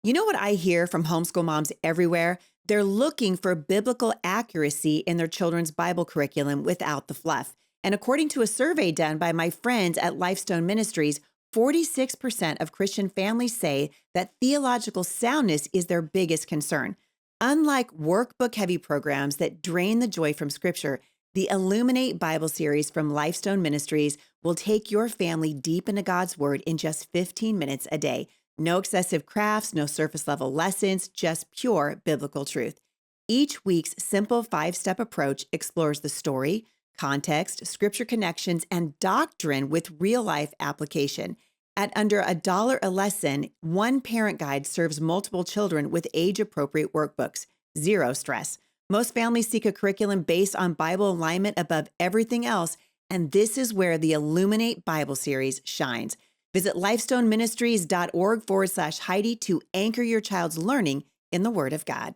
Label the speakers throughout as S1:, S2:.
S1: You know what I hear from homeschool moms everywhere? They're looking for biblical accuracy in their children's Bible curriculum without the fluff. And according to a survey done by my friends at Lifestone Ministries, 46% of Christian families say that theological soundness is their biggest concern. Unlike workbook heavy programs that drain the joy from Scripture, the Illuminate Bible series from Lifestone Ministries will take your family deep into God's Word in just 15 minutes a day. No excessive crafts, no surface level lessons, just pure biblical truth. Each week's simple 5-step approach explores the story, context, scripture connections, and doctrine with real life application. At under $1 a lesson, one parent guide serves multiple children with age appropriate workbooks. Zero stress. Most families seek a curriculum based on Bible alignment above everything else, and this is where the Illuminate Bible series shines. Visit lifestoneministries.org/Heidi to anchor your child's learning in the Word of God.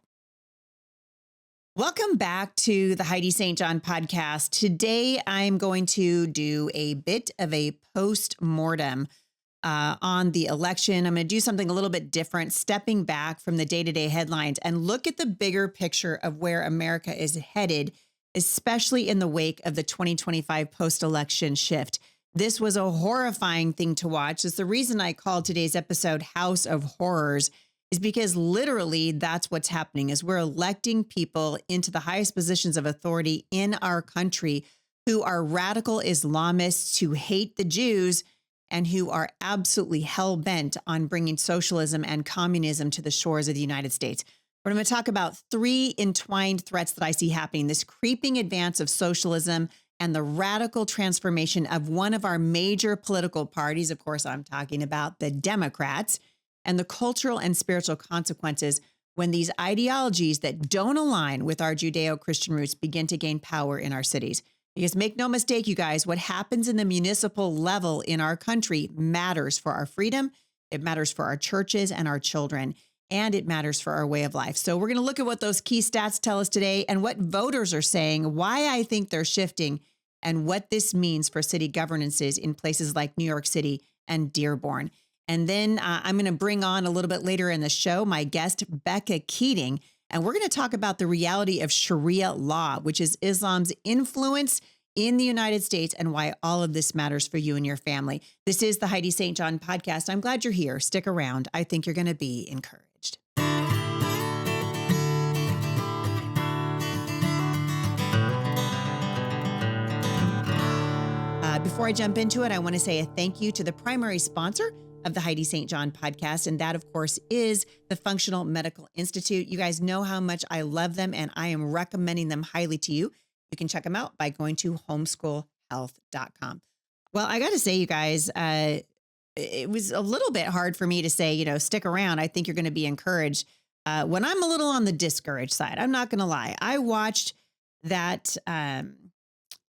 S1: Welcome back to the Heidi St. John podcast. Today, I'm going to do a bit of a post-mortem on the election. I'm going to do something a little bit different, stepping back from the day-to-day headlines and look at the bigger picture of where America is headed, especially in the wake of the 2025 post-election shift. This was a horrifying thing to watch. It's the reason I called today's episode House of Horrors, is because literally that's what's happening is we're electing people into the highest positions of authority in our country who are radical Islamists who hate the Jews and who are absolutely hell-bent on bringing socialism and communism to the shores of the United States. We're going to talk about 3 entwined threats that I see happening: this creeping advance of socialism and the radical transformation of one of our major political parties. Of course, I'm talking about the Democrats, and the cultural and spiritual consequences when these ideologies that don't align with our Judeo-Christian roots begin to gain power in our cities. Because make no mistake, you guys, what happens in the municipal level in our country matters for our freedom. It matters for our churches and our children, and it matters for our way of life. So we're going to look at what those key stats tell us today and what voters are saying, why I think they're shifting, and what this means for city governances in places like New York City and Dearborn. And then I'm going to bring on a little bit later in the show my guest, Becca Keating, and we're going to talk about the reality of Sharia law, which is Islam's influence in the United States and why all of this matters for you and your family. This is the Heidi St. John podcast. I'm glad you're here. Stick around. I think you're going to be encouraged. Before I jump into it, I want to say a thank you to the primary sponsor of the Heidi St. John podcast. And that, of course, is the Functional Medical Institute. You guys know how much I love them, and I am recommending them highly to you. You can check them out by going to homeschoolhealth.com. Well, I got to say, you guys, it was a little bit hard for me to say, stick around. I think you're going to be encouraged when I'm a little on the discouraged side. I'm not going to lie. I watched that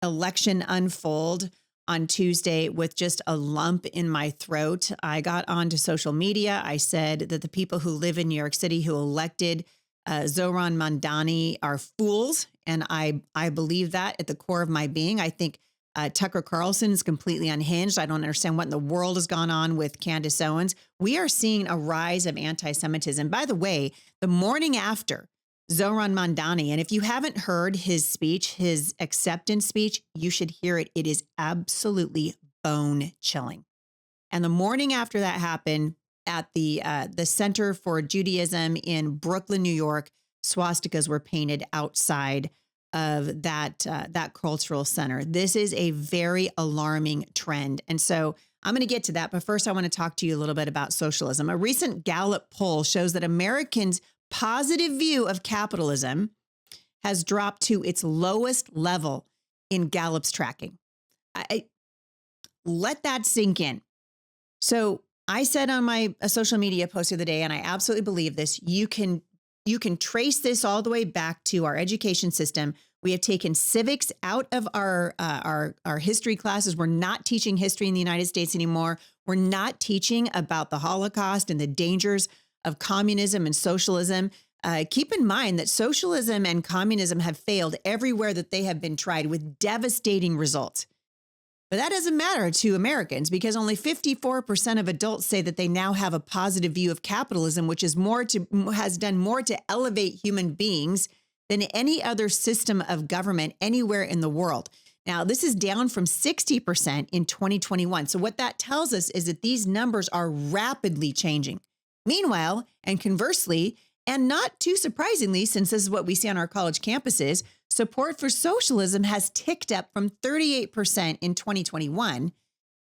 S1: election unfold on Tuesday with just a lump in my throat. I got onto social media. I said that the people who live in New York City who elected Zohran Mamdani are fools. And I believe that at the core of my being. I think Tucker Carlson is completely unhinged. I don't understand what in the world has gone on with Candace Owens. We are seeing a rise of anti-Semitism. By the way, the morning after Zohran Mamdani, and if you haven't heard his speech, his acceptance speech, you should hear it. It is absolutely bone chilling. And the morning after that happened at the Center for Judaism in Brooklyn, New York, swastikas were painted outside of that cultural center. This is a very alarming trend. And so I'm going to get to that. But first, I want to talk to you a little bit about socialism. A recent Gallup poll shows that Americans' positive view of capitalism has dropped to its lowest level in Gallup's tracking. Let that sink in. So I said on my social media post the other day, and I absolutely believe this, you can trace this all the way back to our education system. We have taken civics out of our history classes. We're not teaching history in the United States anymore. We're not teaching about the Holocaust and the dangers of communism and socialism. Keep in mind that socialism and communism have failed everywhere that they have been tried with devastating results. But that doesn't matter to Americans because only 54% of adults say that they now have a positive view of capitalism, which is has done more to elevate human beings than any other system of government anywhere in the world. Now, this is down from 60% in 2021. So what that tells us is that these numbers are rapidly changing. Meanwhile, and conversely, and not too surprisingly, since this is what we see on our college campuses, support for socialism has ticked up from 38% in 2021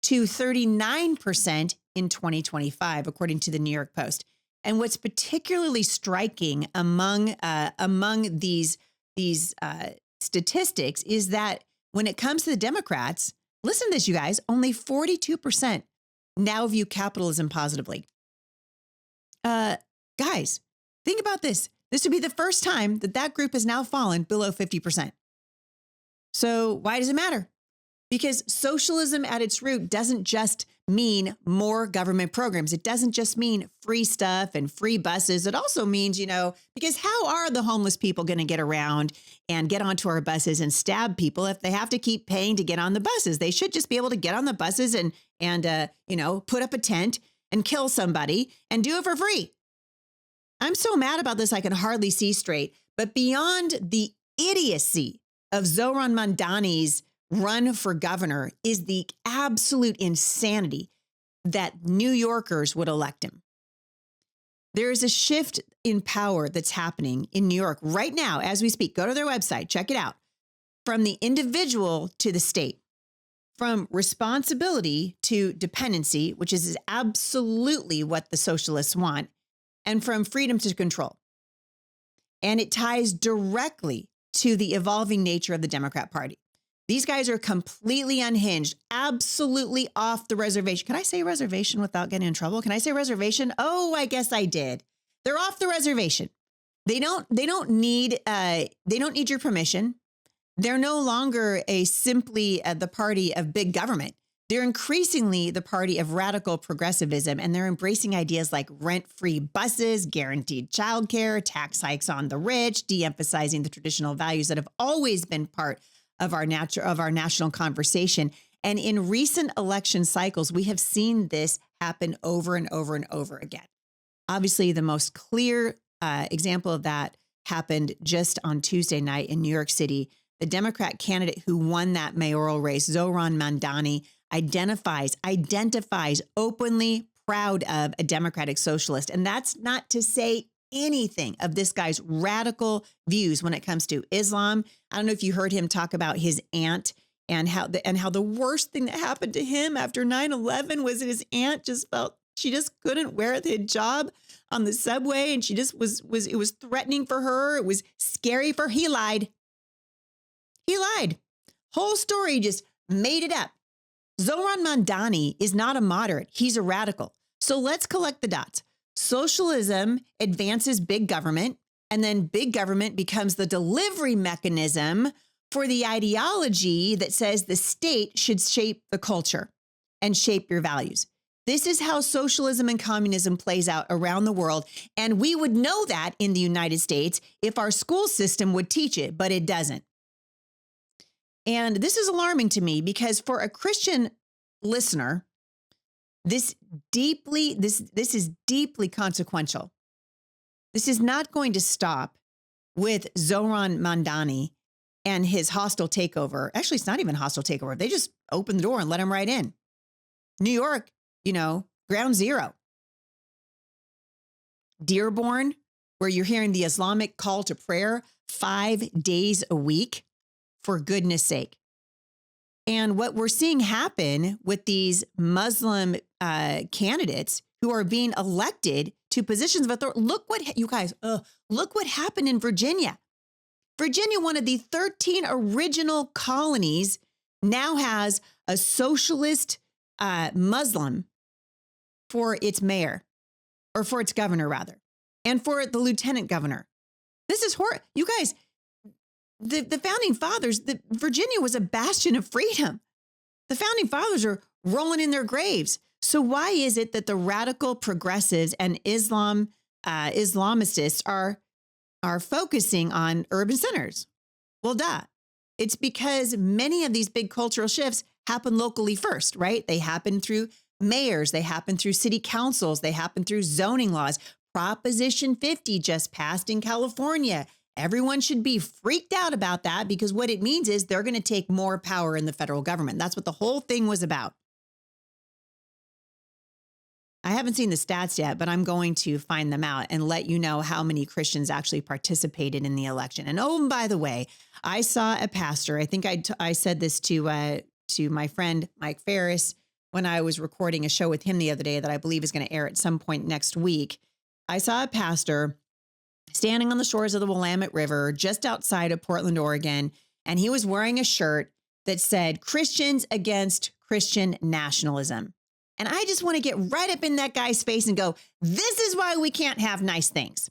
S1: to 39% in 2025, according to the New York Post. And what's particularly striking among these statistics is that when it comes to the Democrats, listen to this, you guys, only 42% now view capitalism positively. Guys, think about this. This would be the first time that group has now fallen below 50%. So why does it matter? Because socialism at its root doesn't just mean more government programs. It doesn't just mean free stuff and free buses. It also means, because how are the homeless people going to get around and get onto our buses and stab people if they have to keep paying to get on the buses? They should just be able to get on the buses and put up a tent and kill somebody and do it for free. I'm so mad about this, I can hardly see straight. But beyond the idiocy of Zohran Mamdani's run for governor is the absolute insanity that New Yorkers would elect him. There is a shift in power that's happening in New York right now as we speak. Go to their website, check it out. From the individual to the state, from responsibility to dependency, which is absolutely what the socialists want, and from freedom to control. And it ties directly to the evolving nature of the Democrat Party. These guys are completely unhinged, absolutely off the reservation. Can I say reservation without getting in trouble? Can I say reservation? Oh, I guess I did. They're off the reservation. They don't need your permission. They're no longer simply the party of big government. They're increasingly the party of radical progressivism, and they're embracing ideas like rent-free buses, guaranteed childcare, tax hikes on the rich, de-emphasizing the traditional values that have always been part of our national conversation. And in recent election cycles, we have seen this happen over and over and over again. Obviously, the most clear example of that happened just on Tuesday night in New York City. The Democrat candidate who won that mayoral race, Zohran Mamdani, identifies openly proud of a democratic socialist. And that's not to say anything of this guy's radical views when it comes to Islam. I don't know if you heard him talk about his aunt and how the worst thing that happened to him after 9/11 was that his aunt she just couldn't wear the hijab on the subway. And she just it was threatening for her. It was scary for her. He lied. Whole story, just made it up. Zohran Mamdani is not a moderate. He's a radical. So let's collect the dots. Socialism advances big government, and then big government becomes the delivery mechanism for the ideology that says the state should shape the culture and shape your values. This is how socialism and communism plays out around the world. And we would know that in the United States if our school system would teach it, but it doesn't. And this is alarming to me because for a Christian listener, this is deeply consequential. This is not going to stop with Zohran Mamdani and his hostile takeover. Actually, it's not even hostile takeover. They just opened the door and let him right in. New York, ground zero. Dearborn, where you're hearing the Islamic call to prayer 5 days a week. For goodness sake. And what we're seeing happen with these Muslim candidates who are being elected to positions of authority. Look what happened in Virginia. Virginia, one of the 13 original colonies, now has a socialist Muslim for its mayor, or for its governor rather, and for the lieutenant governor. This is horrible. You guys, the founding fathers, Virginia was a bastion of freedom. The founding fathers are rolling in their graves. So why is it that the radical progressives and Islamicists are focusing on urban centers? Well, duh. It's because many of these big cultural shifts happen locally first, right? They happen through mayors, they happen through city councils, they happen through zoning laws. Proposition 50 just passed in California. Everyone should be freaked out about that because what it means is they're going to take more power in the federal government. That's what the whole thing was about. I haven't seen the stats yet, but I'm going to find them out and let you know how many Christians actually participated in the election. And oh, and by the way, I saw a pastor. I think I said this to my friend Mike Ferris when I was recording a show with him the other day that I believe is going to air at some point next week. I saw a pastor standing on the shores of the Willamette River just outside of Portland, Oregon, and he was wearing a shirt that said Christians against Christian nationalism. And I just want to get right up in that guy's face and go, this is why we can't have nice things.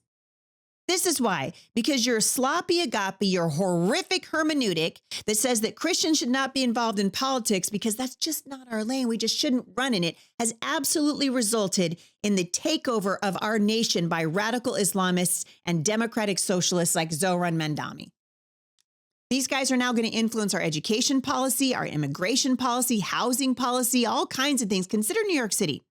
S1: This is why, because your sloppy agape, your horrific hermeneutic that says that Christians should not be involved in politics because that's just not our lane. We just shouldn't run in it, has absolutely resulted in the takeover of our nation by radical Islamists and democratic socialists like Zohran Mandami. These guys are now going to influence our education policy, our immigration policy, housing policy, all kinds of things. Consider New York City.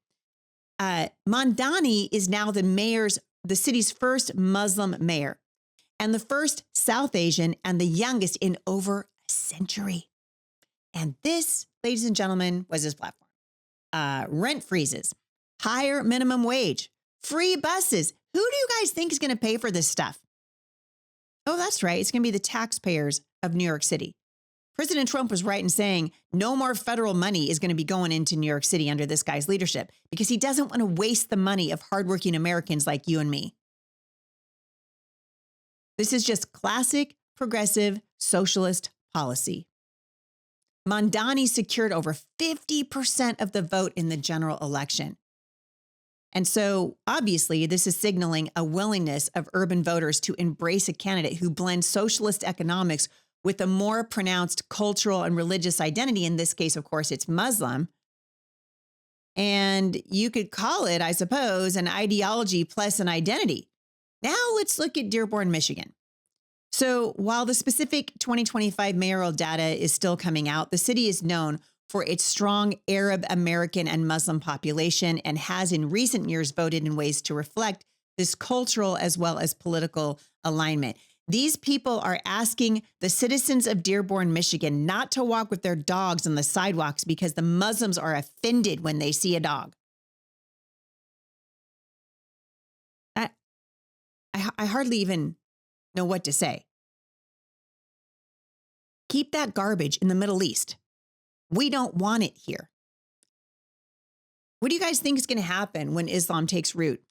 S1: Mandani is now the city's first Muslim mayor and the first South Asian and the youngest in over a century. And this, ladies and gentlemen, was his platform. Rent freezes, higher minimum wage, free buses. Who do you guys think is going to pay for this stuff? Oh, that's right. It's going to be the taxpayers of New York City. President Trump was right in saying no more federal money is going to be going into New York City under this guy's leadership because he doesn't want to waste the money of hardworking Americans like you and me. This is just classic progressive socialist policy. Mandani secured over 50% of the vote in the general election. And so obviously this is signaling a willingness of urban voters to embrace a candidate who blends socialist economics with a more pronounced cultural and religious identity. In this case, of course, it's Muslim. And you could call it, I suppose, an ideology plus an identity. Now let's look at Dearborn, Michigan. So while the specific 2025 mayoral data is still coming out, the city is known for its strong Arab American and Muslim population and has in recent years voted in ways to reflect this cultural as well as political alignment. These people are asking the citizens of Dearborn, Michigan, not to walk with their dogs on the sidewalks because the Muslims are offended when they see a dog. I hardly even know what to say. Keep that garbage in the Middle East. We don't want it here. What do you guys think is going to happen when Islam takes root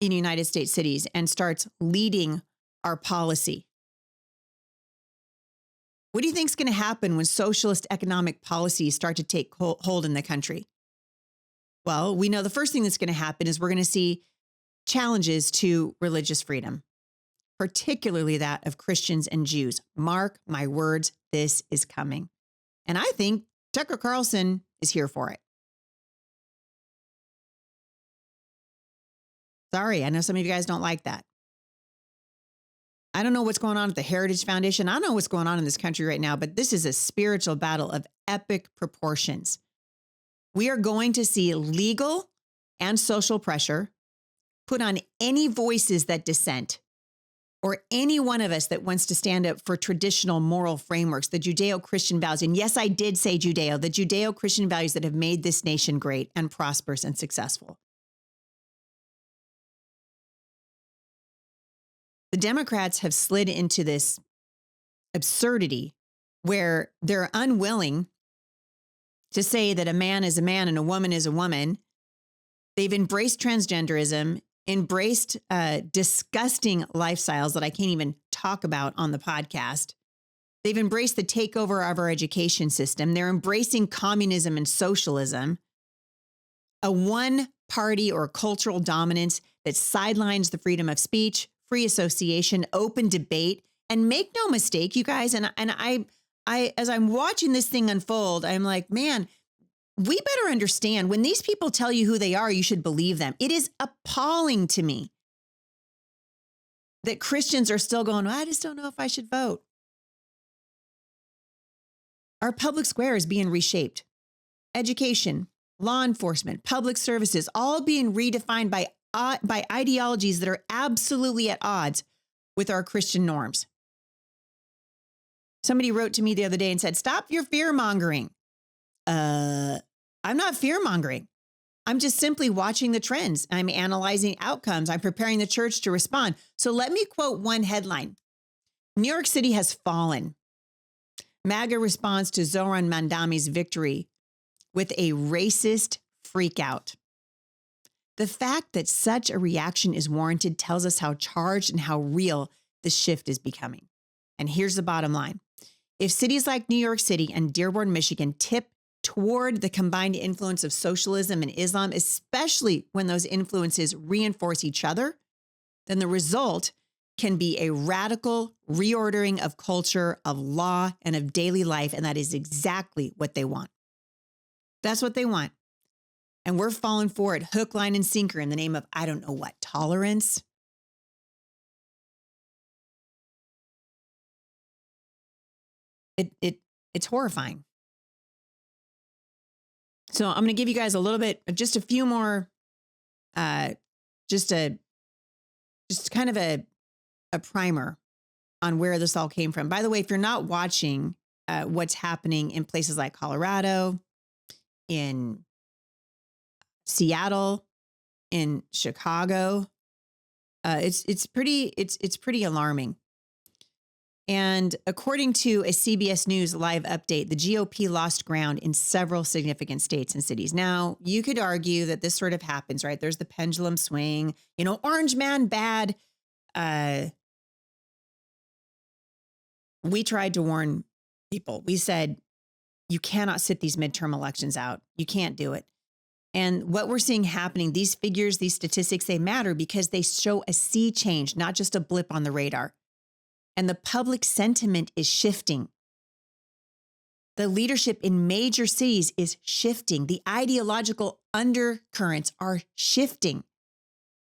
S1: in United States cities and starts leading our policy? What do you think is going to happen when socialist economic policies start to take hold in the country? Well, we know the first thing that's going to happen is we're going to see challenges to religious freedom, particularly that of Christians and Jews. Mark my words, this is coming. And I think Tucker Carlson is here for it. Sorry, I know some of you guys don't like that. I don't know what's going on at the Heritage Foundation. I don't know what's going on in this country right now, but this is a spiritual battle of epic proportions. We are going to see legal and social pressure put on any voices that dissent or any one of us that wants to stand up for traditional moral frameworks, the Judeo-Christian values. And yes, I did say Judeo, the Judeo-Christian values that have made this nation great and prosperous and successful. The Democrats have slid into this absurdity where they're unwilling to say that a man is a man and a woman is a woman. They've embraced transgenderism, embraced disgusting lifestyles that I can't even talk about on the podcast. They've embraced the takeover of our education system. They're embracing communism and socialism, a one-party or cultural dominance that sidelines the freedom of speech, free association, open debate, and make no mistake, you guys. And I, as I'm watching this thing unfold, I'm like, man, we better understand when these people tell you who they are, you should believe them. It is appalling to me that Christians are still going, I just don't know if I should vote. Our public square is being reshaped. Education, law enforcement, public services, all being redefined by ideologies that are absolutely at odds with our Christian norms. Somebody wrote to me the other day and said, "Stop your fear mongering." I'm not fear mongering. I'm just simply watching the trends. I'm analyzing outcomes. I'm preparing the church to respond. So let me quote one headline. New York City has fallen. MAGA responds to Zohran Mamdani's victory with a racist freakout. The fact that such a reaction is warranted tells us how charged and how real the shift is becoming. And here's the bottom line. If cities like New York City and Dearborn, Michigan tip toward the combined influence of socialism and Islam, especially when those influences reinforce each other, then the result can be a radical reordering of culture, of law, and of daily life. And that is exactly what they want. That's what they want. And we're falling for it, hook, line, and sinker in the name of, I don't know what, tolerance. It's horrifying. So I'm going to give you guys a little bit, just a few more, just kind of a primer on where this all came from. By the way, if you're not watching what's happening in places like Colorado, in Seattle, in Chicago, it's pretty alarming. And according to a CBS News live update, the GOP lost ground in several significant states and cities. Now, you could argue that this sort of happens, right? There's the pendulum swing, orange man bad. We tried to warn people. We said, you cannot sit these midterm elections out. You can't do it. And what we're seeing happening, these figures, these statistics, they matter because they show a sea change, not just a blip on the radar. And the public sentiment is shifting. The leadership in major cities is shifting. The ideological undercurrents are shifting.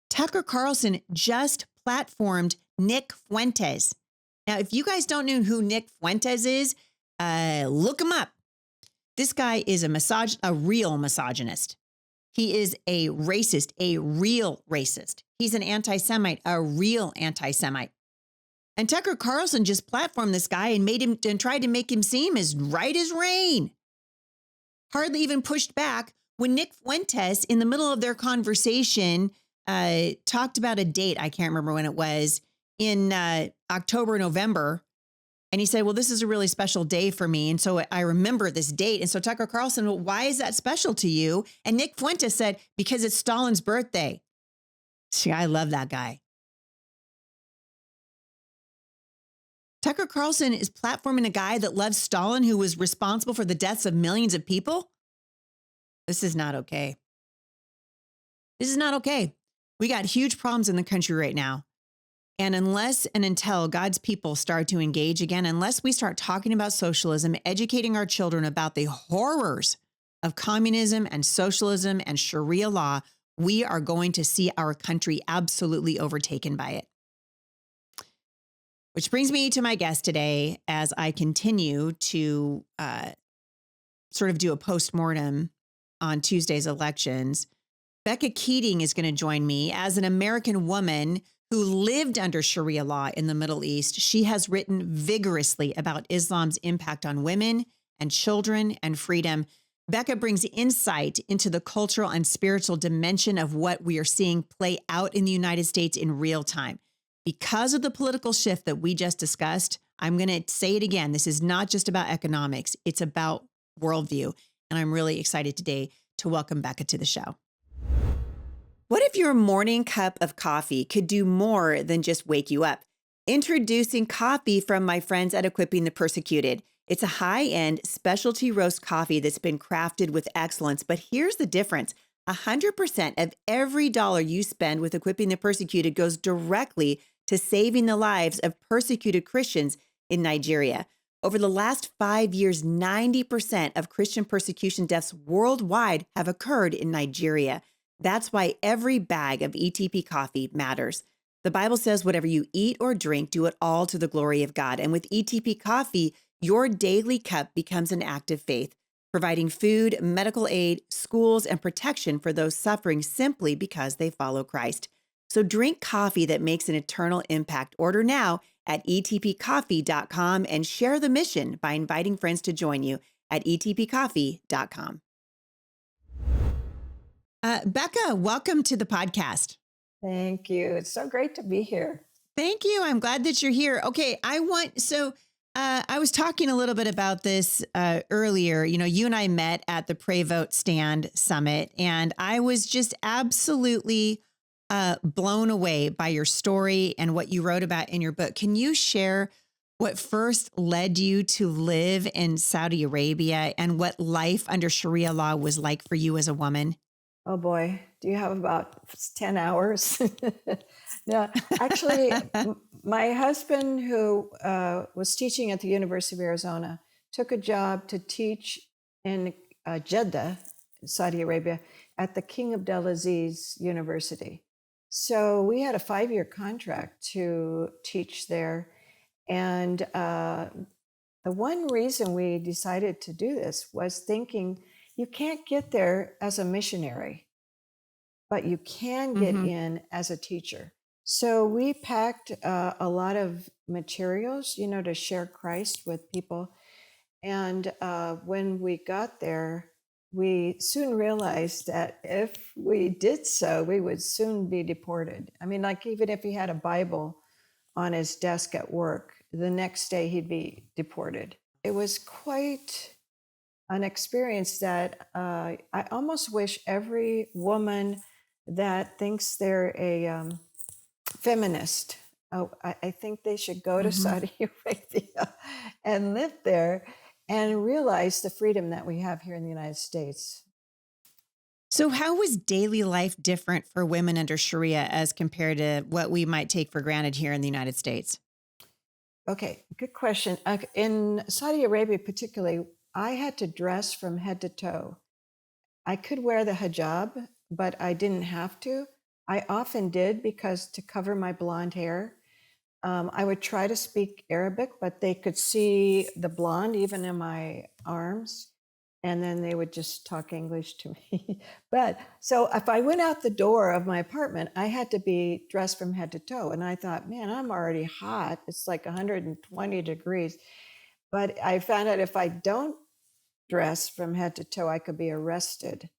S1: Tucker Carlson just platformed Nick Fuentes. Now, if you guys don't know who Nick Fuentes is, look him up. This guy is a real misogynist. He is a racist, a real racist. He's an anti-Semite, a real anti-Semite. And Tucker Carlson just platformed this guy and tried to make him seem as right as rain. Hardly even pushed back when Nick Fuentes, in the middle of their conversation, talked about a date. I can't remember when it was, in October, November. And he said, well, this is a really special day for me. And so I remember this date. And so Tucker Carlson, well, why is that special to you? And Nick Fuentes said, because it's Stalin's birthday. See, I love that guy. Tucker Carlson is platforming a guy that loves Stalin, who was responsible for the deaths of millions of people. This is not okay. This is not okay. We got huge problems in the country right now. And unless and until God's people start to engage again, unless we start talking about socialism, educating our children about the horrors of communism and socialism and Sharia law, we are going to see our country absolutely overtaken by it. Which brings me to my guest today as I continue to sort of do a post-mortem on Tuesday's elections. Becca Keating is going to join me as an American woman who lived under Sharia law in the Middle East. She has written vigorously about Islam's impact on women and children and freedom. Becca brings insight into the cultural and spiritual dimension of what we are seeing play out in the United States in real time. Because of the political shift that we just discussed, I'm going to say it again. This is not just about economics. It's about worldview. And I'm really excited today to welcome Becca to the show. What if your morning cup of coffee could do more than just wake you up? Introducing coffee from my friends at Equipping the Persecuted. It's a high-end specialty roast coffee that's been crafted with excellence. But here's the difference. 100% of every dollar you spend with Equipping the Persecuted goes directly to saving the lives of persecuted Christians in Nigeria. Over the last 5 years, 90% of Christian persecution deaths worldwide have occurred in Nigeria. That's why every bag of ETP coffee matters. The Bible says, whatever you eat or drink, do it all to the glory of God. And with ETP coffee, your daily cup becomes an act of faith, providing food, medical aid, schools, and protection for those suffering simply because they follow Christ. So drink coffee that makes an eternal impact. Order now at etpcoffee.com and share the mission by inviting friends to join you at etpcoffee.com. Becca, welcome to the podcast.
S2: Thank you. It's so great to be here.
S1: Thank you. I'm glad that you're here. Okay, I was talking a little bit about this earlier. You know, you and I met at the Pray Vote Stand Summit, and I was just absolutely blown away by your story and what you wrote about in your book. Can you share what first led you to live in Saudi Arabia and what life under Sharia law was like for you as a woman?
S2: Oh boy, do you have about 10 hours? No, actually, my husband, who was teaching at the University of Arizona, took a job to teach in Jeddah, Saudi Arabia, at the King Abdulaziz University. So we had a 5-year contract to teach there. And the one reason we decided to do this was thinking you can't get there as a missionary, but you can get in as a teacher. So we packed a lot of materials, you know, to share Christ with people. And when we got there, we soon realized that if we did so, we would soon be deported. I mean, like even if he had a Bible on his desk at work, the next day he'd be deported. It was quite an experience that I almost wish every woman that thinks they're a feminist, I think they should go to Saudi Arabia and live there and realize the freedom that we have here in the United States.
S1: So how was daily life different for women under Sharia as compared to what we might take for granted here in the United States?
S2: Okay, good question. In Saudi Arabia, particularly, I had to dress from head to toe. I could wear the hijab, but I didn't have to. I often did because to cover my blonde hair. I would try to speak Arabic, but they could see the blonde even in my arms. And then they would just talk English to me. But so if I went out the door of my apartment, I had to be dressed from head to toe. And I thought, man, I'm already hot. It's like 120 degrees. But I found out if I don't dress from head to toe, I could be arrested.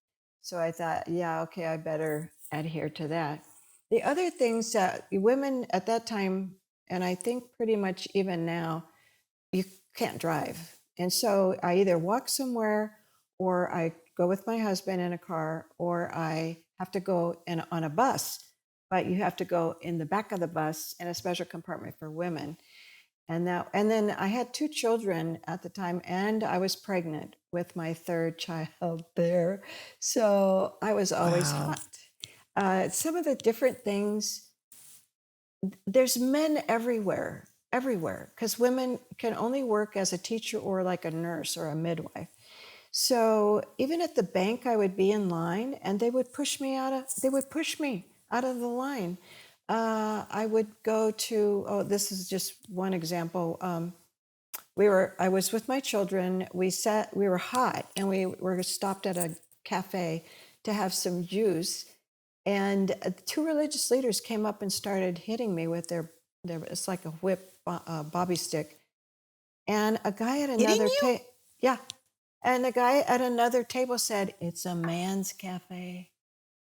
S2: So I thought, yeah, okay, I better adhere to that. The other things that women at that time, and I think pretty much even now, you can't drive. And so I either walk somewhere or I go with my husband in a car or I have to go on a bus, but you have to go in the back of the bus in a special compartment for women. And then I had 2 children at the time, and I was pregnant with my 3rd child there. So I was always hot. Some of the different things, there's men everywhere, because women can only work as a teacher or like a nurse or a midwife. So even at the bank, I would be in line, and they would push me out of the line. I would go to, this is just one example. I was with my children. We were hot, and we were stopped at a cafe to have some juice. And 2 religious leaders came up and started hitting me with their it's like a whip, bobby stick. And a guy at another table, yeah. And the guy at another table said, "It's a man's cafe."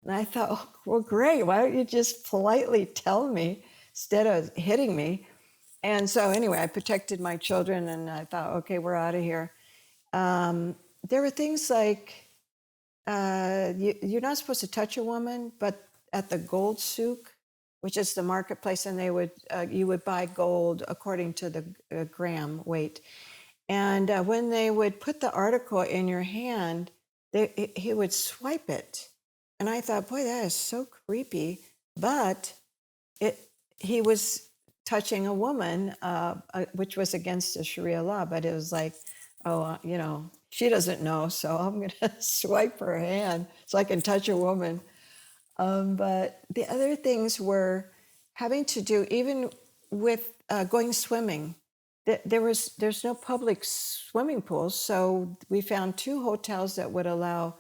S2: And I thought, oh, well, great. Why don't you just politely tell me instead of hitting me? And so anyway, I protected my children, and I thought, okay, we're out of here. There were things like you're not supposed to touch a woman, but at the gold souk, which is the marketplace, and you would buy gold according to the gram weight. And when they would put the article in your hand, he would swipe it. And I thought, boy, that is so creepy. But he was touching a woman, which was against the Sharia law. But it was like, oh, she doesn't know, so I'm going to swipe her hand so I can touch a woman. But the other things were having to do, even with going swimming. there's no public swimming pools, so we found 2 hotels that would allow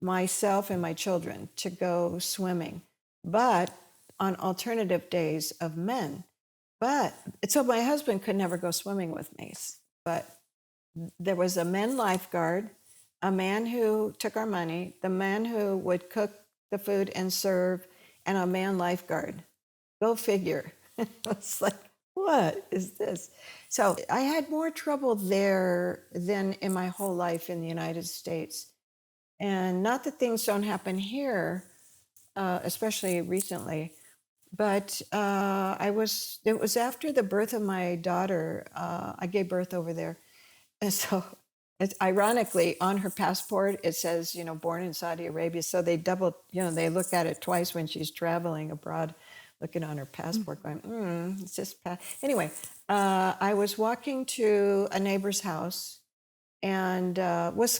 S2: myself and my children to go swimming, but on alternative days of men. But so my husband could never go swimming with me. But there was a men lifeguard, a man who took our money, the man who would cook the food and serve, and a man lifeguard. Go figure. It's like, what is this? So I had more trouble there than in my whole life in the United States. And not that things don't happen here, especially recently, but it was after the birth of my daughter. I gave birth over there. And so it's ironically on her passport, it says, born in Saudi Arabia. So they they look at it twice when she's traveling abroad, looking on her passport going, it's just, anyway, I was walking to a neighbor's house and I was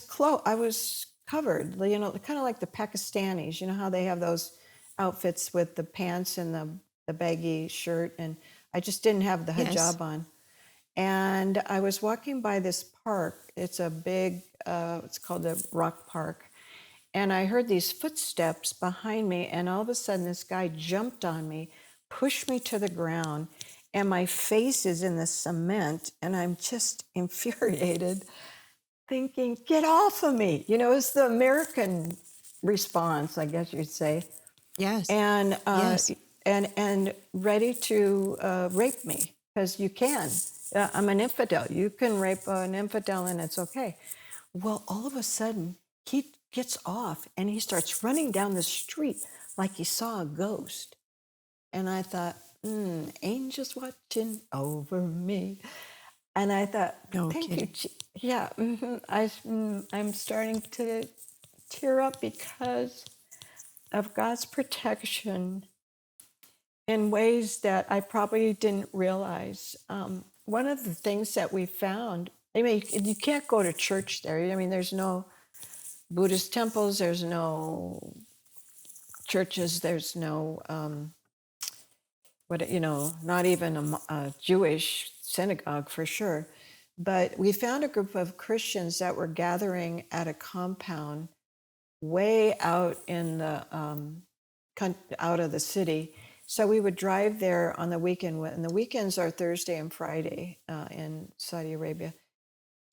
S2: covered, kind of like the Pakistanis, how they have those outfits with the pants and the baggy shirt. And I just didn't have the
S1: Yes.
S2: hijab on. And I was walking by this park. It's a big, it's called the Rock Park. And I heard these footsteps behind me. And all of a sudden, this guy jumped on me, pushed me to the ground. And my face is in the cement. And I'm just infuriated, thinking, get off of me. It's the American response, I guess you'd say.
S1: Yes.
S2: And
S1: Yes.
S2: and ready to rape me, because you can. I'm an infidel. You can rape an infidel and it's okay. Well, all of a sudden, he gets off and he starts running down the street like he saw a ghost. And I thought, angels watching over me. And I thought,
S1: No
S2: thank
S1: kidding.
S2: you. Yeah, I'm starting to tear up because of God's protection in ways that I probably didn't realize. One of the things that we found, you can't go to church there. There's no Buddhist temples, there's no churches, there's no, not even a Jewish synagogue for sure. But we found a group of Christians that were gathering at a compound way out in the out of the city. So we would drive there on the weekend, and the weekends are Thursday and Friday in Saudi Arabia.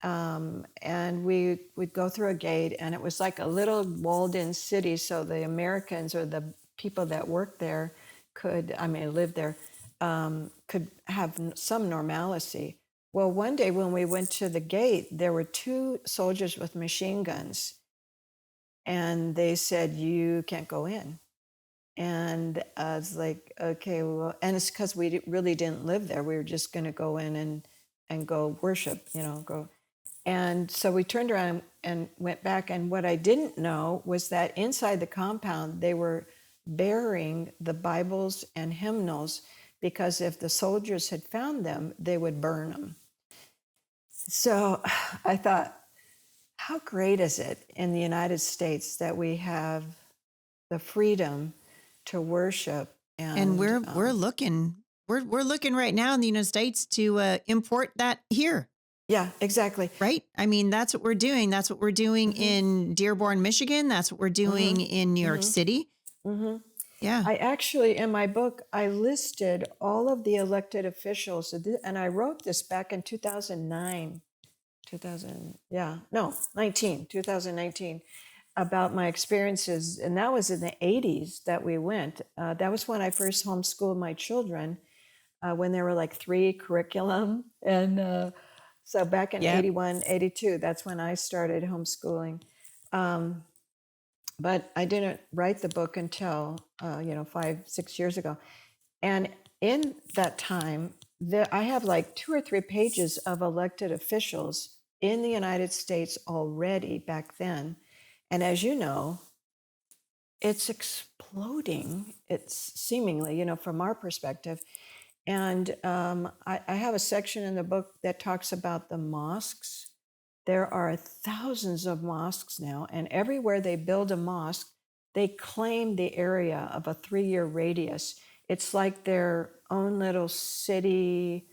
S2: And we would go through a gate, and it was like a little walled-in city. So the Americans or the people that worked there lived there, could have some normalcy. Well, one day when we went to the gate, there were 2 soldiers with machine guns, and they said, "You can't go in." And I was like, okay, well, and it's because we really didn't live there. We were just going to go in and go worship, go. And so we turned around and went back. And what I didn't know was that inside the compound, they were burying the Bibles and hymnals, because if the soldiers had found them, they would burn them. So I thought, how great is it in the United States that we have the freedom to worship,
S1: And we're looking right now in the United States to import that here.
S2: Yeah, exactly.
S1: Right. That's what we're doing. That's what we're doing in Dearborn, Michigan. That's what we're doing in New York City. Yeah.
S2: I actually, in my book, I listed all of the elected officials, and I wrote this back in 2019, about my experiences. And that was in the 80s that we went. That was when I first homeschooled my children, when there were like 3 curriculum. And so back in 81, 82, that's when I started homeschooling. But I didn't write the book until, 5, 6 years ago. And in that time, I have like 2 or 3 pages of elected officials in the United States already back then. And as you know, it's exploding. It's seemingly, from our perspective. And I have a section in the book that talks about the mosques. There are thousands of mosques now, and everywhere they build a mosque, they claim the area of a 3-year radius. It's like their own little city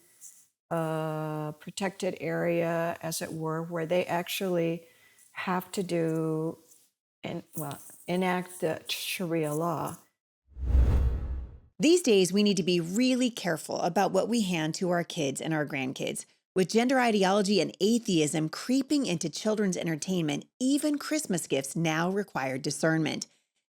S2: protected area, as it were, where they actually have to enact the Sharia law.
S1: These days, we need to be really careful about what we hand to our kids and our grandkids. With gender ideology and atheism creeping into children's entertainment, even Christmas gifts now require discernment.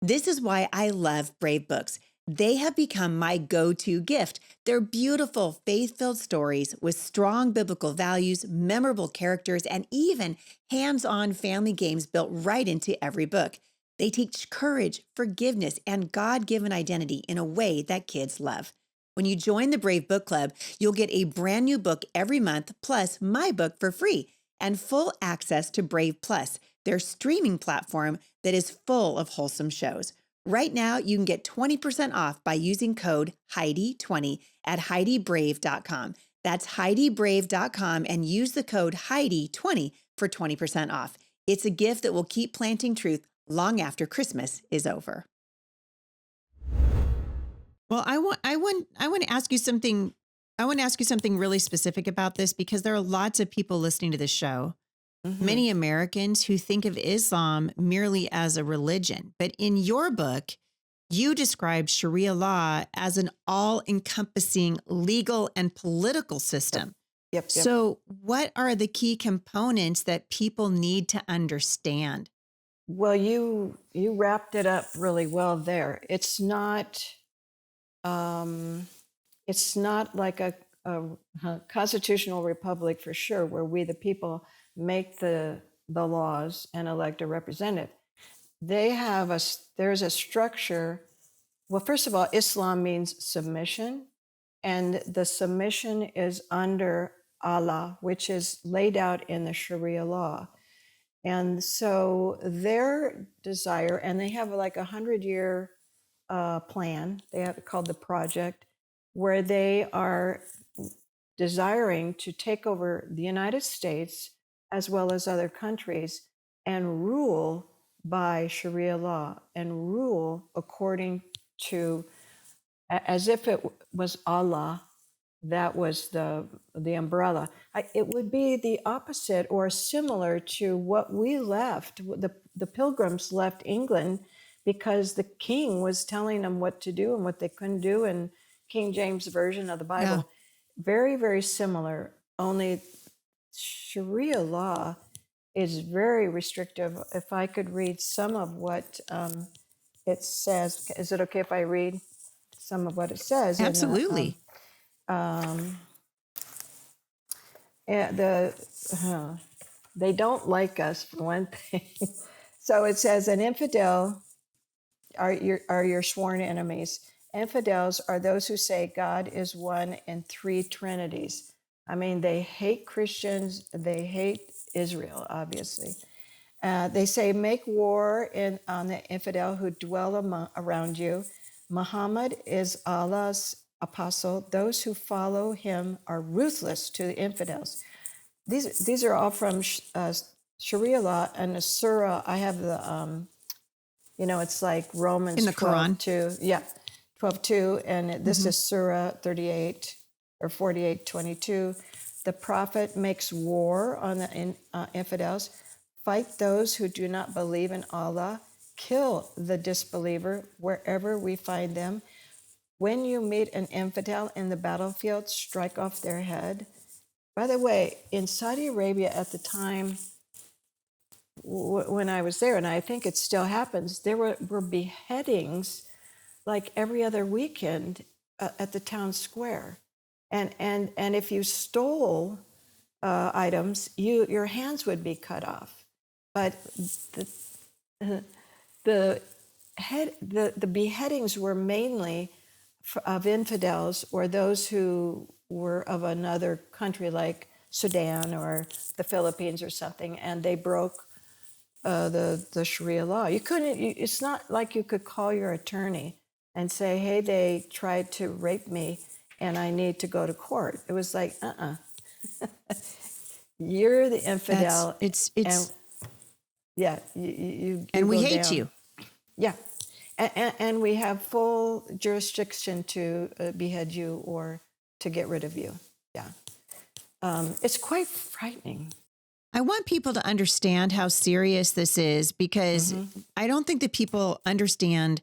S1: This is why I love Brave Books. They have become my go-to gift. They're beautiful, faith-filled stories with strong biblical values, memorable characters, and even hands-on family games built right into every book. They teach courage, forgiveness, and God-given identity in a way that kids love. When you join the Brave Book Club, you'll get a brand new book every month, plus my book for free, and full access to Brave Plus, their streaming platform that is full of wholesome shows. Right now, you can get 20% off by using code Heidi20 at HeidiBrave.com. That's HeidiBrave.com and use the code Heidi20 for 20% off. It's a gift that will keep planting truth long after Christmas is over. Well, I want to ask you something. I want to ask you something really specific about this because there are lots of people listening to this show.
S2: Mm-hmm.
S1: Many Americans who think of Islam merely as a religion. But in your book, you describe Sharia law as an all-encompassing legal and political system.
S2: Yep.
S1: So what are the key components that people need to understand?
S2: Well, you wrapped it up really well there. It's not like a constitutional republic for sure, where we the people make the laws and elect a representative. There's a structure. Well, first of all, Islam means submission, and the submission is under Allah, which is laid out in the Sharia law. And so their desire, and they have like 100-year plan, they have it called the project, where they are desiring to take over the United States as well as other countries and rule by Sharia law and rule according to, as if it was Allah, that was the umbrella. It would be the opposite or similar to what we left. The Pilgrims left England because the king was telling them what to do and what they couldn't do in King James Version of the Bible.
S1: Yeah.
S2: Very, very similar, only Sharia law is very restrictive. If I could read some of what it says. Is it okay if I read some of what it says?
S1: Absolutely.
S2: They don't like us, for one thing. So it says, an infidel are your sworn enemies. Infidels are those who say God is one in three trinities. I mean, they hate Christians. They hate Israel, obviously. They say, make war on the infidel who dwell around you. Muhammad is Allah's apostle. Those who follow him are ruthless to the infidels. These are all from Sharia law and the Surah. I have the, it's like Romans
S1: in the
S2: 12:2. Yeah, 12:2. And this is Surah 38 or 48:22. The prophet makes war on the infidels. Fight those who do not believe in Allah. Kill the disbeliever wherever we find them. When you meet an infidel in the battlefield, strike off their head. By the way, in Saudi Arabia at the time when I was there, and I think it still happens, there were beheadings like every other weekend at the town square. And if you stole items, your hands would be cut off. But the beheadings were mainly of infidels or those who were of another country like Sudan or the Philippines or something, and they broke the Sharia law. It's not like you could call your attorney and say, hey, they tried to rape me and I need to go to court. It was like, you're the infidel. You
S1: and we hate
S2: down.
S1: you.
S2: Yeah. And we have full jurisdiction to behead you or to get rid of you. Yeah. It's quite frightening.
S1: I want people to understand how serious this is because
S2: Hmm.
S1: I don't think that people understand.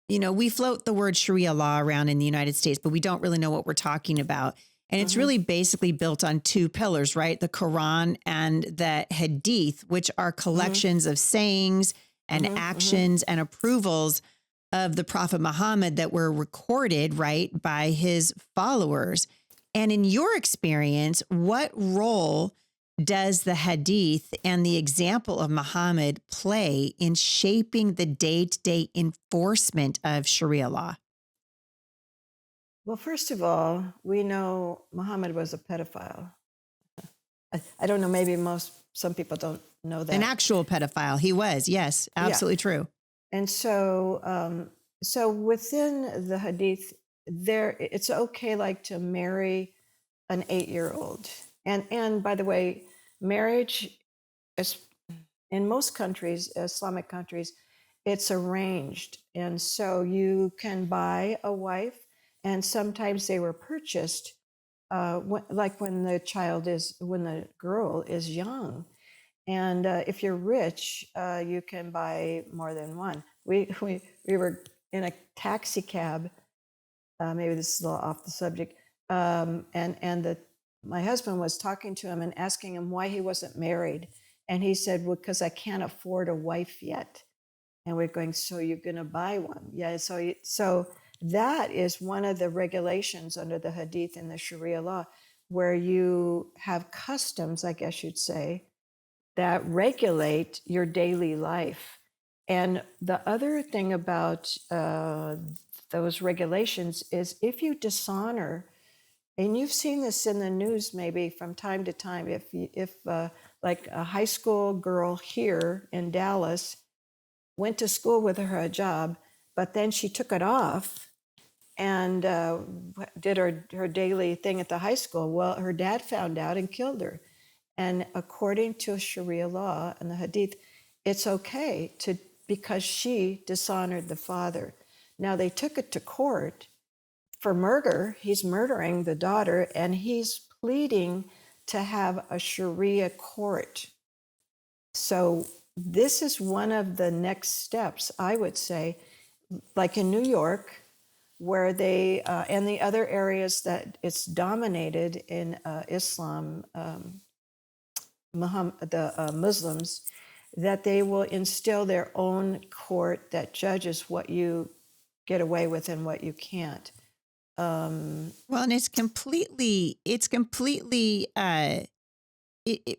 S1: We float the word Sharia law around in the United States, but we don't really know what we're talking about. And it's
S2: Hmm.
S1: really basically built on two pillars, right? The Quran and the Hadith, which are
S2: Hmm.
S1: collections of sayings and
S2: Hmm. Hmm.
S1: actions and approvals of the Prophet Muhammad that were recorded, right, by his followers. And in your experience, what role does the Hadith and the example of Muhammad play in shaping the day-to-day enforcement of Sharia law?
S2: Well, first of all, we know Muhammad was a pedophile. I don't know, maybe some people don't know
S1: An
S2: that.
S1: actual pedophile. He was, yes,
S2: Yeah.
S1: absolutely true.
S2: And so within the Hadith, it's okay, like, to marry an 8-year-old. And by the way, marriage is, in most countries, Islamic countries, it's arranged. And so you can buy a wife, and sometimes they were purchased, like when the girl is young. And if you're rich, you can buy more than one. We were in a taxi cab. Maybe this is a little off the subject. And my husband was talking to him and asking him why he wasn't married. And he said, well, because I can't afford a wife yet. And we're going, so you're going to buy one? Yeah. So that is one of the regulations under the Hadith and the Sharia law, where you have customs, I guess you'd say, that regulate your daily life. And the other thing about those regulations is if you dishonor, and you've seen this in the news maybe from time to time, if like a high school girl here in Dallas went to school with her hijab, but then she took it off and did her daily thing at the high school. Well, her dad found out and killed her. And according to Sharia law and the Hadith, it's okay because she dishonored the father. Now they took it to court for murder. He's murdering the daughter, and he's pleading to have a Sharia court. So this is one of the next steps, I would say, like in New York, where they and the other areas that it's dominated in Islam, the Muslims, that they will instill their own court that judges what you get away with and what you can't.
S1: Well, and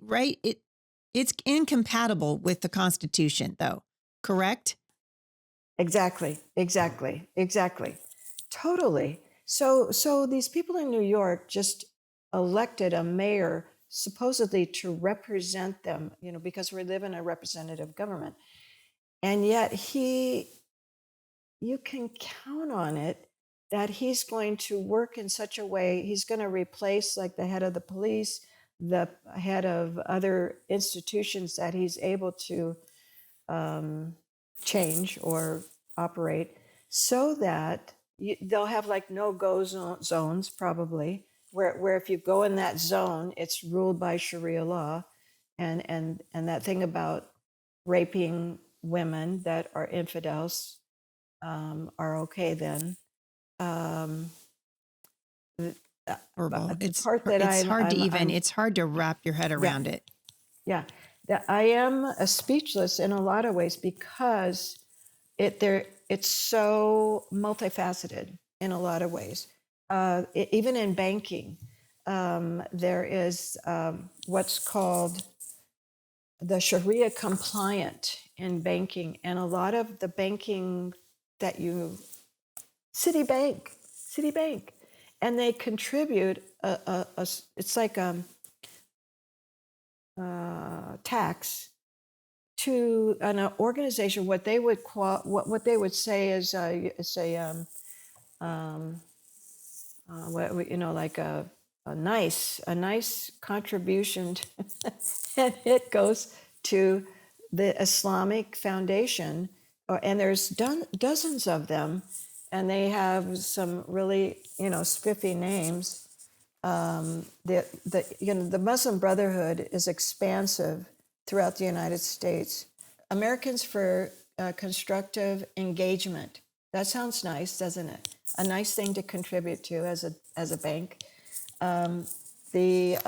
S1: right. It's incompatible with the Constitution, though. Correct?
S2: Exactly. Totally. So these people in New York just elected a mayor supposedly to represent them, because we live in a representative government. And yet you can count on it that he's going to work in such a way, he's going to replace, like, the head of the police, the head of other institutions that he's able to change or operate, so that they'll have like no-go zones, probably, where if you go in that zone, it's ruled by Sharia law. And that thing about raping women that are infidels are okay then. Um, the,
S1: Horrible.
S2: the part that
S1: It's hard to
S2: I'm
S1: it's hard to wrap your head
S2: yeah,
S1: around it.
S2: yeah, that I am speechless in a lot of ways, because it's so multifaceted in a lot of ways. Even in banking, there is what's called the Sharia compliant in banking, and a lot of the banking that Citibank, and they contribute it's like tax to an organization. What they would what they would say is um, like a nice contribution, and it goes to the Islamic Foundation, and there's dozens of them, and they have some really spiffy names. The Muslim Brotherhood is expansive throughout the United States. Americans for Constructive Engagement. That sounds nice, doesn't it? A nice thing to contribute to as a bank. The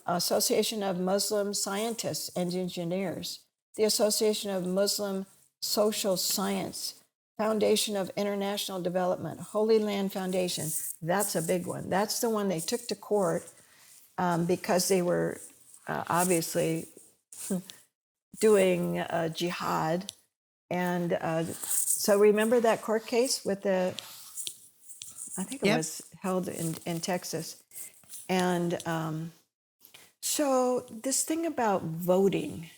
S2: Association of Muslim Scientists and Engineers, the Association of Muslim Social Science, Foundation of International Development, Holy Land Foundation. That's a big one. That's the one they took to court because they were obviously doing jihad. And so remember that court case with I think it was held in Texas. And so this thing about voting,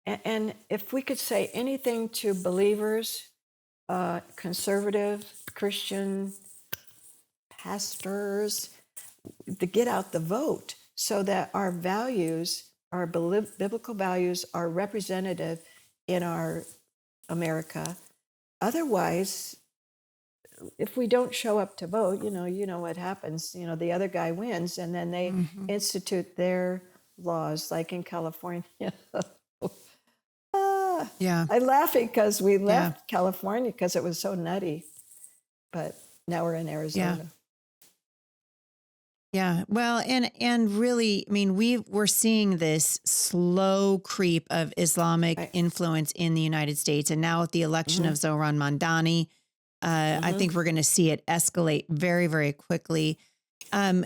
S2: and if we could say anything to believers, conservative, Christian pastors, to get out the vote so that our values, our biblical values, are representative in our America. Otherwise, if we don't show up to vote, you know what happens. The other guy wins, and then they institute their laws, like in California. I'm laughing because we left California because it was so nutty, but now we're in Arizona.
S1: Yeah. Well, and really, I mean, we're seeing this slow creep of Islamic influence in the United States. And now with the election of Zohran Mamdani, I think we're going to see it escalate very, very quickly. I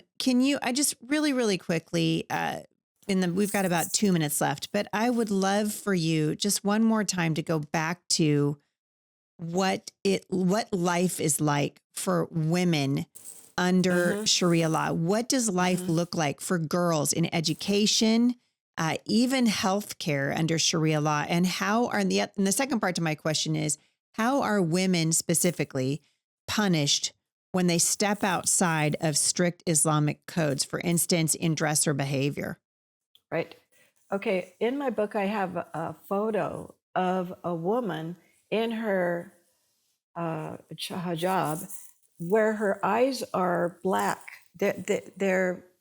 S1: just really, really quickly, we've got about 2 minutes left, but I would love for you just one more time to go back to what life is like for women under Sharia law. What does life look like for girls in education, even healthcare under Sharia law? And and the second part to my question is, how are women specifically punished when they step outside of strict Islamic codes, for instance, in dress or behavior?
S2: Right. Okay. In my book, I have a photo of a woman in her hijab where her eyes are black.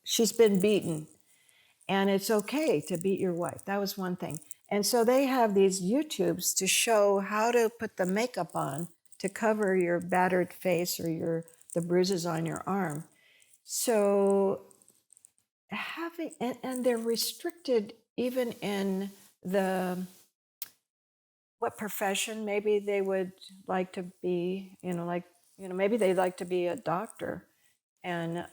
S2: She's been beaten, and it's okay to beat your wife. That was one thing. And so they have these YouTubes to show how to put the makeup on to cover your battered face or the bruises on your arm. So and they're restricted even in what profession maybe they would like to be, maybe they'd like to be a doctor, and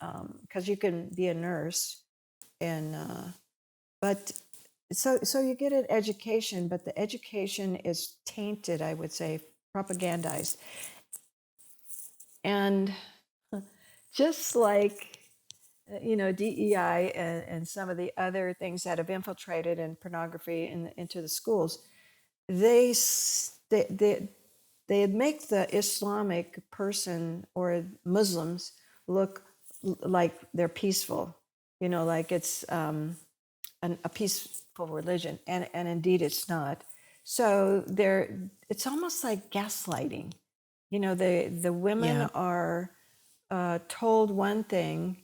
S2: because you can be a nurse, and but so you get an education, but the education is tainted, I would say, propagandized, and just like DEI and some of the other things that have infiltrated in pornography into the schools, they make the Islamic person or Muslims look like they're peaceful, like it's a peaceful religion, and indeed it's not. So it's almost like gaslighting. The women are told one thing,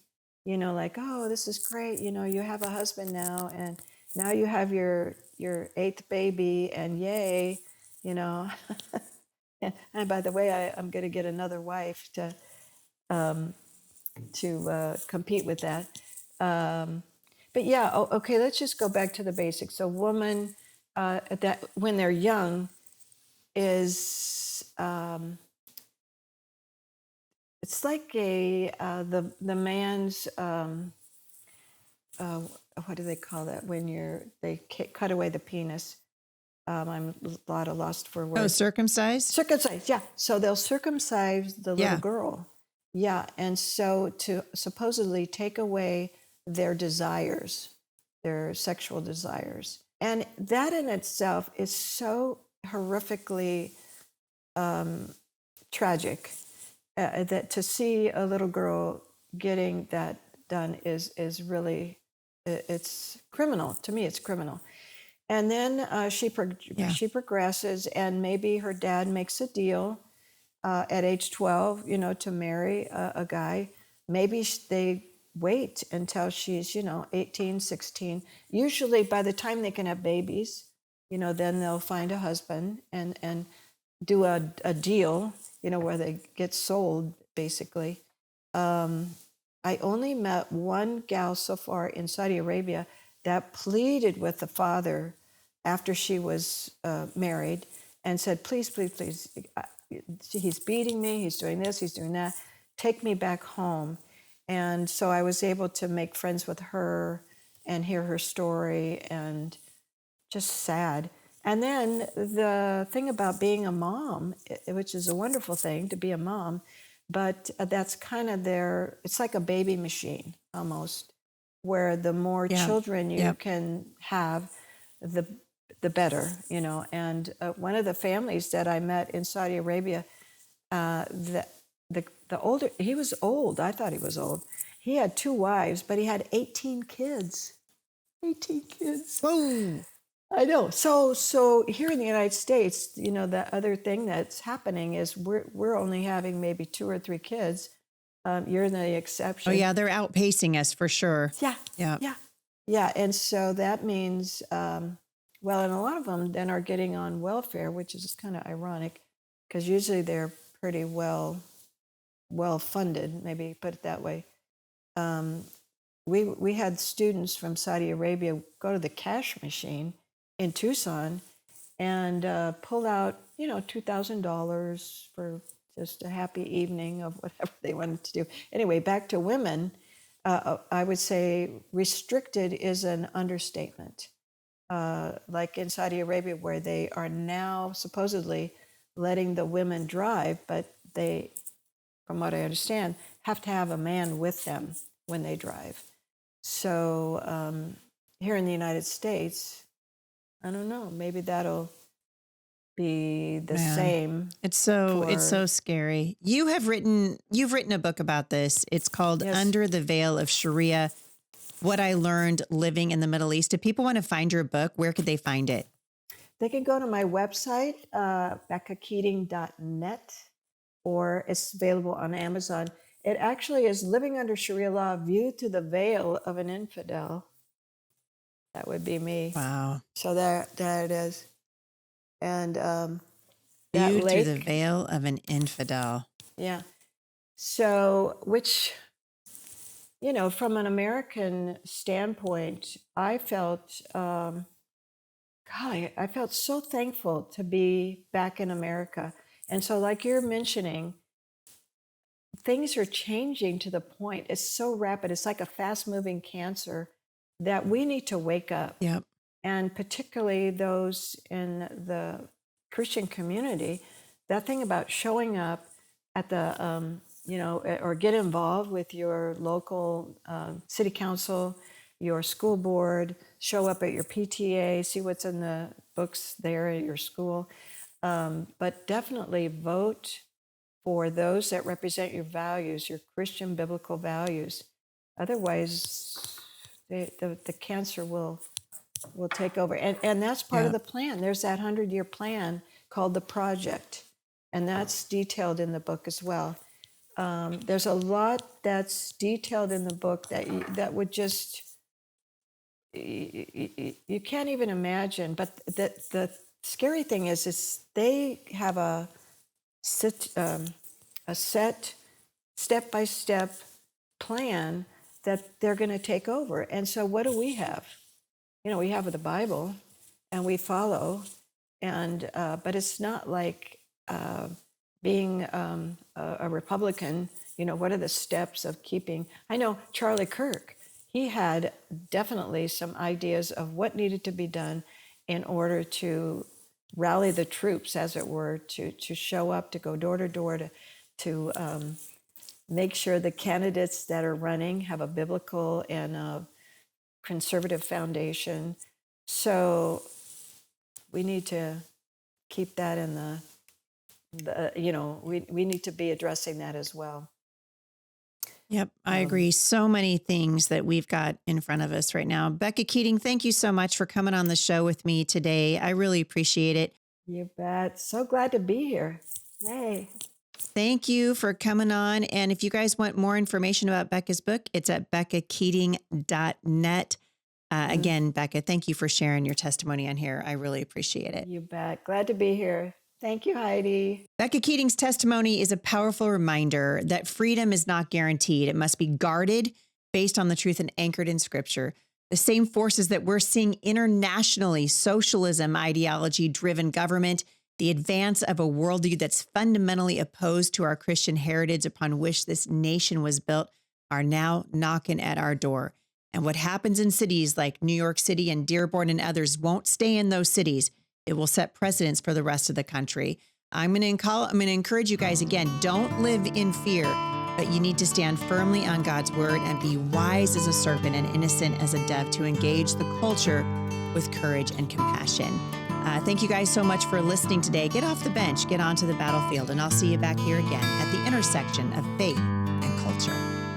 S2: like, oh, this is great, you have a husband now, and now you have your eighth baby, and yay, and by the way, I'm going to get another wife to compete with that. But yeah, okay, let's just go back to the basics. A woman that when they're young is it's like the man's what do they call that when they cut away the penis? I'm a lot of lost for words.
S1: Oh, circumcised?
S2: Circumcised, yeah. So they'll circumcise the little girl. Yeah, and so to supposedly take away their desires, their sexual desires. And that in itself is so horrifically tragic that to see a little girl getting that done is really, it's criminal. To me, it's criminal. And then she progresses, and maybe her dad makes a deal at age 12, to marry a guy. Maybe they wait until she's, 18, 16. Usually by the time they can have babies, then they'll find a husband and do a deal, where they get sold, basically. I only met one gal so far in Saudi Arabia that pleaded with the father after she was married and said, please, please, please, he's beating me, he's doing this, he's doing that, take me back home. And so I was able to make friends with her and hear her story, and just sad. And then the thing about being a mom, which is a wonderful thing to be a mom, but that's kind of it's like a baby machine almost, where the more children you can have, the better, And one of the families that I met in Saudi Arabia, the older, he was old. I thought he was old. He had 2 wives, but he had 18 kids. 18 kids.
S1: Whoa.
S2: I know. So here in the United States, the other thing that's happening is we're only having maybe 2 or 3 kids. You're the exception.
S1: Oh yeah, they're outpacing us for sure.
S2: Yeah. And so that means, and a lot of them then are getting on welfare, which is kind of ironic, because usually they're pretty well funded, maybe put it that way. We had students from Saudi Arabia go to the cash machine in Tucson and pull out, $2,000 for just a happy evening of whatever they wanted to do. Anyway, back to women, I would say restricted is an understatement. Like in Saudi Arabia, where they are now supposedly letting the women drive, but they, from what I understand, have to have a man with them when they drive. So here in the United States, I don't know, maybe that'll be the same.
S1: It's so scary. You've written a book about this. It's called Under the Veil of Sharia: What I Learned Living in the Middle East. If people want to find your book, where could they find it?
S2: They can go to my website, beccakeating.net, or it's available on Amazon. It actually is Living Under Sharia Law, Viewed Through the Veil of an Infidel. That would be me.
S1: Wow.
S2: So there it is. And
S1: Viewed through the veil of an infidel.
S2: Yeah. So, which, from an American standpoint, I felt, I felt so thankful to be back in America. And so, like you're mentioning, things are changing to the point, it's so rapid. It's like a fast-moving cancer that we need to wake up.
S1: Yep.
S2: And particularly those in the Christian community, that thing about showing up at the, or get involved with your local city council, your school board, show up at your PTA, see what's in the books there at your school. But definitely vote for those that represent your values, your Christian biblical values. Otherwise, the cancer will take over. And that's part of the plan. There's that 100-year plan called The Project, and that's detailed in the book as well. There's a lot that's detailed in the book that would just, you can't even imagine. But the scary thing is they have a set step-by-step plan that they're going to take over. And so what do we have? We have the Bible, and we follow, and but it's not like being a Republican. What are the steps of keeping? I know Charlie Kirk. He had definitely some ideas of what needed to be done in order to rally the troops, as it were, to show up, to go door to door, to make sure the candidates that are running have a biblical and a conservative foundation. So we need to keep that in we need to be addressing that as well.
S1: Yep, I agree. So many things that we've got in front of us right now. Becca Keating, thank you so much for coming on the show with me today. I really appreciate it.
S2: You bet. So glad to be here. Yay.
S1: Thank you for coming on. And if you guys want more information about Becca's book, it's at beccakeating.net. Again, Becca, thank you for sharing your testimony on here. I really appreciate it.
S2: You bet. Glad to be here. Thank you, Heidi.
S1: Becca Keating's testimony is a powerful reminder that freedom is not guaranteed. It must be guarded based on the truth and anchored in Scripture. The same forces that we're seeing internationally, socialism, ideology-driven government, the advance of a worldview that's fundamentally opposed to our Christian heritage upon which this nation was built, are now knocking at our door. And what happens in cities like New York City and Dearborn and others won't stay in those cities. It will set precedents for the rest of the country. I'm going to encourage you guys again, don't live in fear, but you need to stand firmly on God's word and be wise as a serpent and innocent as a dove to engage the culture with courage and compassion. Thank you guys so much for listening today. Get off the bench, get onto the battlefield, and I'll see you back here again at the intersection of faith and culture.